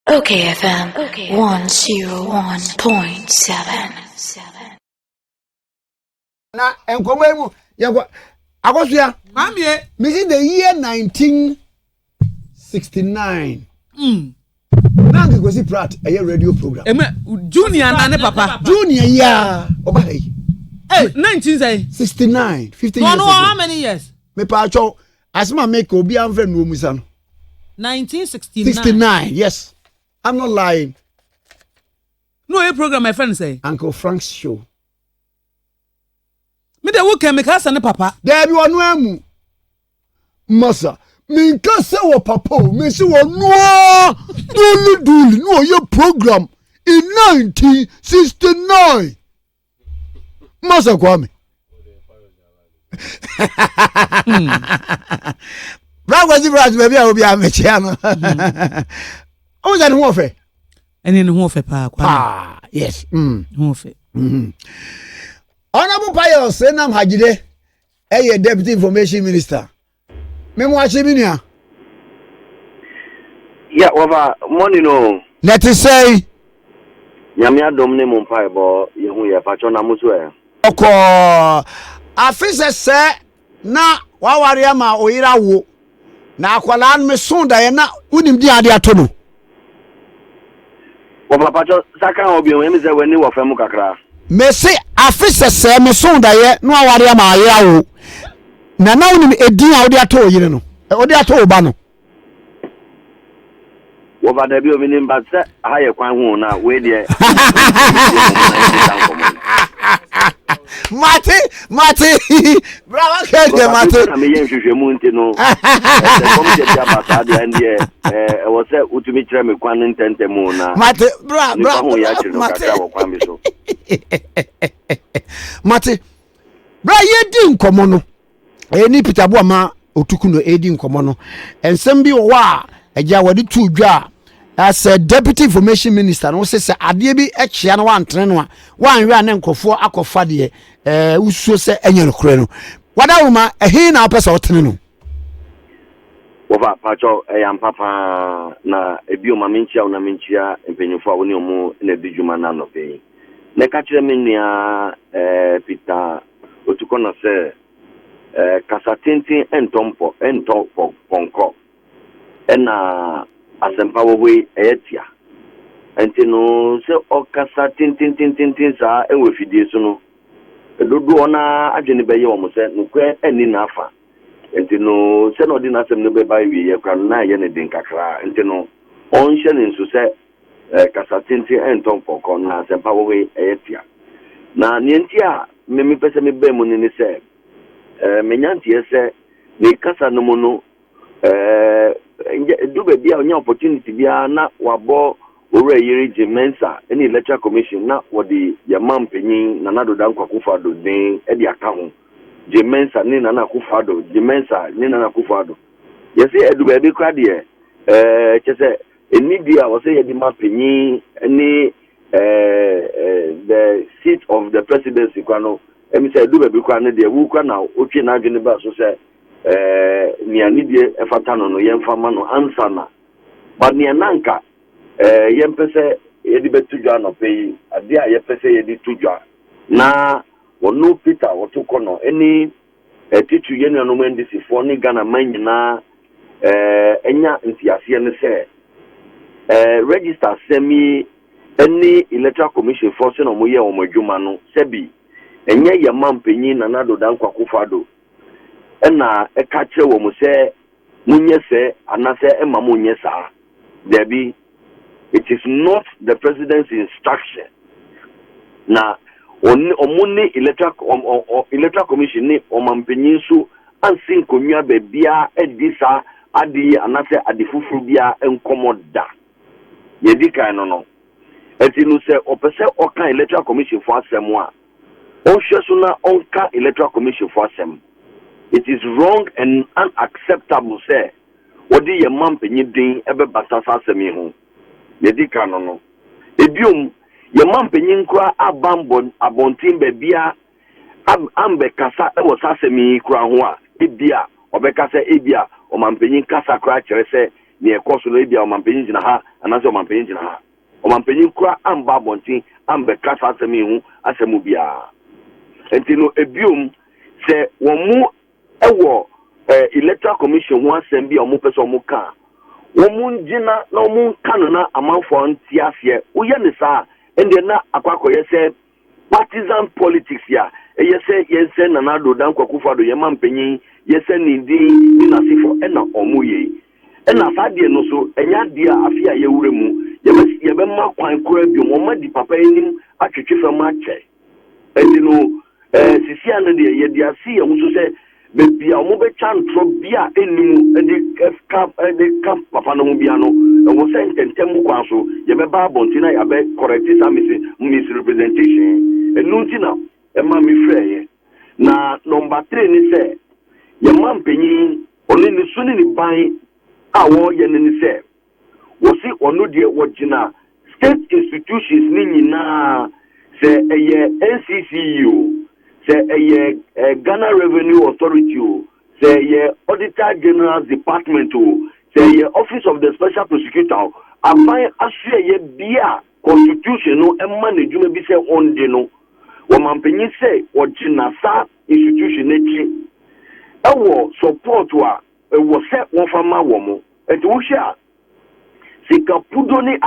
Okay, FM 101.7. Na enkomo emu yakwa akosia mamie me see the year 1969 na ngi gosi prat a radio program junior na ne papa junior ya obai 1969 50 years no how many years me pa cho asma make obi anfre no musa no 1969 yes, I'm not lying. No a program my friend say Uncle Frank's show me de wo chemical sa ne papa there be one emu masa min ka se wo papa me se wo no duli no your program in 1969 masa kwame Bragwazi baby obi amechia no o ja ne ho fe ene ne ho fe pa kwa yes ho fe Honorable Pius Senam Hajide Deputy Information Minister Memo Achiminia Yeah, over money no. Let us say Nyame adom ne mo mpa ebo ye hu ye pacho na muso e. Oko afise se na waware ama oyira wo na akwala me sonda ye na unim di ade ato no. Over pacho saka obi o emi se weni wo fam kakra. Me se afise se me sonda ye na waware ama oyira wo na unim edin a ode ato oyire no. Ode ato oba no. Over the bio minim but se haye kwan hu na we de Mate bravo kede mate na me yen hwehwe mu nti no kom je dia basa de ande e wo se utumi kire me kwan ntente mu na mate bravo hu ya kire no kakra wo kwan bi so mate bra yedi nkomo no eni Peter Boama otuku no edi nkomo no ensem bi wo a eja wadi tu dwa as a Deputy Information Minister no say ade bi echia no wantene no a wanwe ane nkofo akofa de usuo se enye no kure no wada woma ehin na pesa otene no Wova pacho yam papa na ebio maminchia una minchia empenyufo awoni omu na dijuma na no pe ne ka kire me nua Peter otuko na se kasatintin entompo ponko ena asempa we etia entino se okasa tintin sa enwe fidie so no dodo ona adwene beye wo mo se nukwe eni na afa entino se no di na asem no be ba wi ye kra na ye ne den kakra entino on hye ne nso se kasa tintin entompo ko na asempa we etia na ne ntia me pese me be mo ni se menyanti ese ne kasa no mo no do be bia onya opportunity bia na wabo ore yiri Jimensa any electoral commission na wodi ya mampenyin na nado dan kwakufado den e di aka ho Jimensa ni na nakufado Jimensa ni na nakufado yesi edu be bi kwa de chese eni bia wo se ye di mampenyin any the seat of the presidency kwa no emi se edu be bi kwa ne de wu kwa na otwe na adwene ba so se ni anidie efatano no yemfama no ansana but ni ananka yempese yedi betudwa no pei ade a yepese yedi tudwa na wonu Peter wotuko no eni titu yenu no mendisi fo ni Ghana manyina enya ntiase ne se register semi eni electoral commission force no moye o madwuma no sebi enya yamampenyin na nado dan kwakufado ena ekache wo mo se munye se anase ema munye sa debi it is not the president's instruction na omuni electoral commission ni omampenyin so ansin konwa bebia edisa adi anase adifufuru bia enkomoda yedika no etinu se opese oka electoral commission for asem a ohwe so na onka electoral commission for asem. It is wrong and unacceptable say odi ye mampenyin din ebe basasa asemi ho yedika no ebiom ye mampenyin kura abambon abontin bebia ambe kasa e wo sasemi kura ho a ebia obekasa ebia o mampenyin kasa kura kire se near course no be ɔmanpanyin gyina ha anaasɛ ɔmanpanyin gyina ha ɔmanpanyin kura amba abɔnten amba kasa asɛm hu asɛm biara enti no ebiom sɛ wɔn mu ɛwɔ electoral commission ho asɛm bi a wɔn pɛ sɛ wɔn ka wɔn gyina na wɔn ka no na amanfoɔ nti aseɛ woyɛ ne saa ɛnde na akɔakɔyɛ sɛ partisan politics ya ɛyɛ sɛ yɛsɛ Nana Addo Dankwa Akufo-Addo yɛma mpanyin yɛsɛ ne din ne n'asefo ɛna ɔmo yɛ ɛna saa deɛ no so ɛnya adeɛ a afi a yɛwura mu yɛbɛma kwan koraa bi wɔn di papa anim atwetwe fam akyɛ ɛnti no sisi ano deɛ yɛde asi yɛn ho so sɛ beebi a wɔn bɛkya ntorɔ bi a anim ɛde ka papa no ho bia no ɛwɔ sɛ ntɛntɛm kwan so yɛbɛba abɔnten na yɛabɛ correct saa misrepresentation ɛnu nti na ɛma mi frɛ yɛ na number 3 ni sɛ yɛma mpanyin ɔne ne so ne ne ban a wɔyɛ ne ne sɛ wɔsi ɔno deɛ wɔgyina state institutions ne nyinaa sɛ ɛyɛ NCC o sɛ ɛyɛ Ghana Revenue Authority o sɛ ɛyɛ Auditor General Department o sɛ ɛyɛ Office of the Special Prosecutor aban ahwɛyɛ bia constitution no ɛma ne dwuma bi sɛ ɔnde no wɔmampanyin sɛ wɔgyina saa institution n'akyi ɛwɔ support a ɛwɔ sɛ wɔfa ma wɔ mo ɛnti wohwɛ a sikapudo ne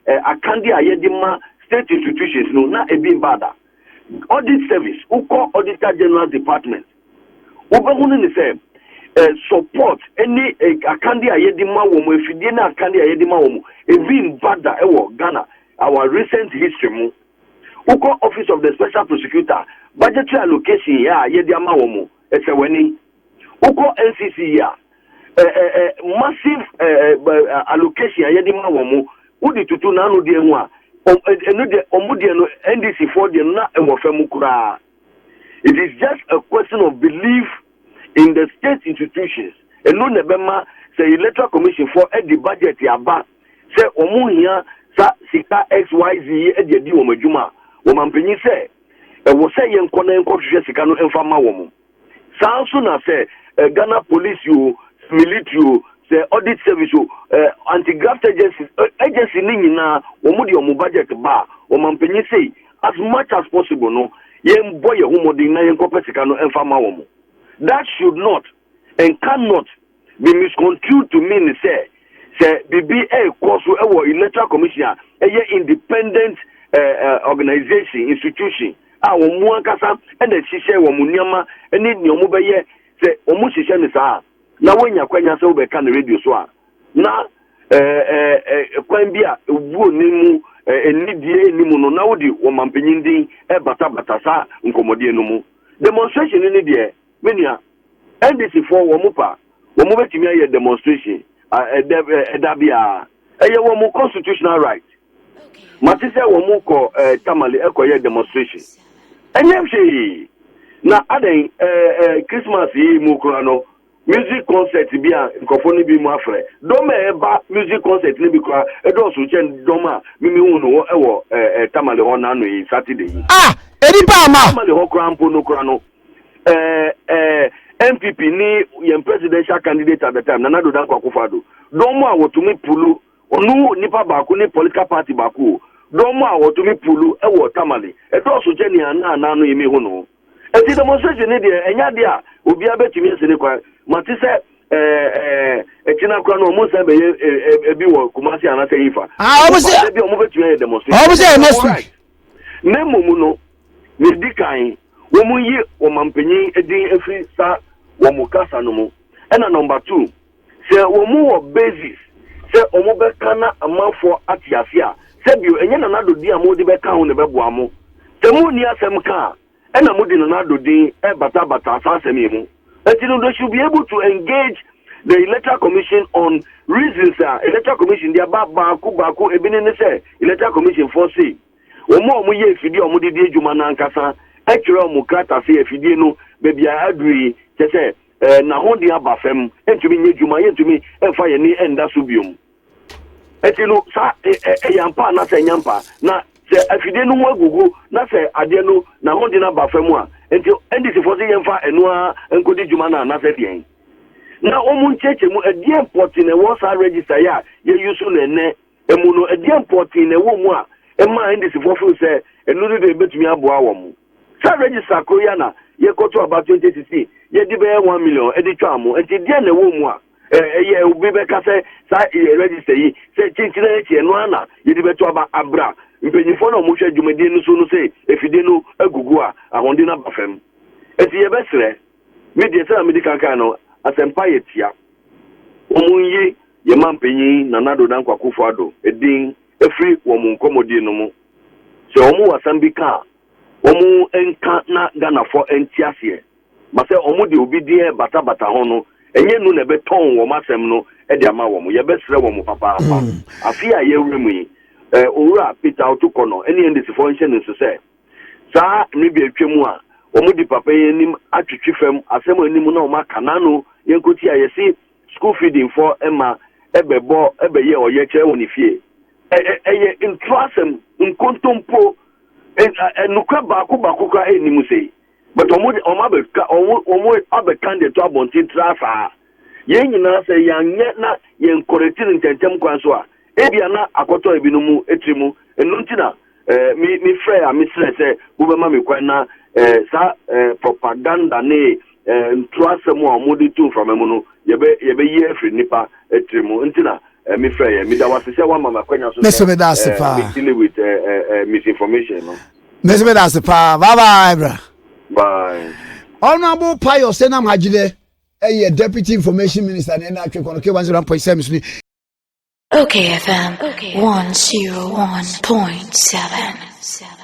akande a yɛde ma state institutions no na ebi mbada audit service ukɔ Auditor General Department wobɛhu ne sɛ support any akande a yɛde ma wɔ mo efidie na akande a yɛde ma wɔ mo ebi mbada ɛwɔ Ghana our recent history mu ukɔ Office of the Special Prosecutor budgetary allocation ya yɛde ama wɔ mo ɛsɛ wani ukɔ NCC ya massive allocation yɛde ma wɔ mo wodi tutu na no deɛ ho a eno de omude no NDC for de na emofem kura. It is just a question of belief in the state institutions. Eno ne bema say electoral commission for the budget yaba say omu hia sa sika XYZ e de di wo madwuma wo mampanyi say e wo say yenko na yenko hwehwe sika no emfa ma wo mo. Sa so na say Ghana police you military the audit service anti-graft agency ni nyina wo di omo budget ba wo mampanyi say as much as possible no yen boy humodin na yen kopesika no emfa ma wo mo. That should not and cannot be misconstrued to mean say BBA course ewo electoral commission independent organization institution a wo mu akasa e na hihye wo mu niama eni ni omo beye say omo hihye ni saa na wonya kwanya se obeka na radio so a na kwan bia ewu onimu enidie enimu no na wodi wo mampanyin din bata sa nkomodie no mu demonstration ni de menia NDC for wo mupa wo mu betimi aye demonstration edabia eye wo mu constitutional right matise wo mu ko tamale ekoye demonstration enye hwe na aden Christmas yi mu kura no music concert bi a nkofo bi mu afre do me eba music concert ni bi kwa edo so chen do ma mimi hu no ewo tamale ho na no yi Saturday yi eri pa ma tamale ho kra mpo no kra no MPP ni yen presidential candidate at the time Nana Addo Dankwa Akufo-Addo do mo a wotumi pulu onu nipa baako ni political party baako do mo a wotumi pulu ewo tamale edo so chen ya na no yimi hu no eti demonstration ni de enya de a obi abetumi ese kwa matise etina kwa no mo se be ebi wo Kumasi anase yifa obuse ebi omo betumi demonstration obuse next week nemo mu no ne dikan wo mu yi o mampanyin edin efri sa wo mu kasa no mu ena number 2 se wo mu wo basis se omo be kana amanfo atiase a se bio enye Nana Addo di amodi be ka ho ne be boa mo se mu ni asem ka ena mudi Nana Addo din bata sa asem mu. They should be able to engage the electoral commission on reasons. Electoral commission, they are baku ebinene say electoral commission for say. Omo ye fidi omo di juma na nkasa. Actually omo krata say fidi no baby agree say na hondi abafem entumi nye juma yentumi emfa ye ni enda subium. Etino sa yampa na say nyampa na se afide no agugu na se ade no na hondi na abafem a enti NDC for say yemfa eno a enkodi juma na se bien na omuncheche mu edi importing e wo sa register ya ye use no ene emu no edi importing e wo mu a ema ndisi fofo se enu no de betumi aboa wo mu sa register ko ya na ye koto about 2016 ye di be 1 million edi twa mu enti die na wo mu a ye obi be ka se sa register yi se chinchina echi enu ana ye di be to aba abra mpenyifo na mo hwe dwumadi no so no se efide no agugu a ahonde na bafam enti ye besre media say medical kan no asempa yetia omunyi ye mampenyi na nado dan kwakufo ado edin efri wo mu nkomodi no mu se omu wasambika omu enka na Ghana for entiase ma se omu de obi die bata ho no enye nu na beton wo masem no e de ama wo mu ye besre wo mu papa afia ye wremu yi owura Peter Otukono eni ndisi fo nche nso se sa ni bi atwemu a omu di papa yenim atwetwe fam asem anim na o maka nano yenkoti a yesi school feeding for Emma ebebo ebeye oye kire woni fie eye intrasem nkontompo enukwa baako ka enimu sei but omu abe candidate to abonti trafa ye nyina se yanye na ye nkoreti ntentem kwan so a ebia na akoto ebinumu etrimu enuntina mi frɛ a mi srɛ sɛ wobɛma me kwan na sa propaganda ne ntuasɛm a ɔmode tu from mu no yɛbɛyi afiri nipa etrimu ntina mi frɛ yɛ mi da wase sɛ wama makwanya so Mr. Medasifa mi deal with misinformation no Mr. Medasifa bye bra bye Honorable Pius Senam Hajide Deputy Information Minister na atwe kono ke 1.7 Okay FM 101.7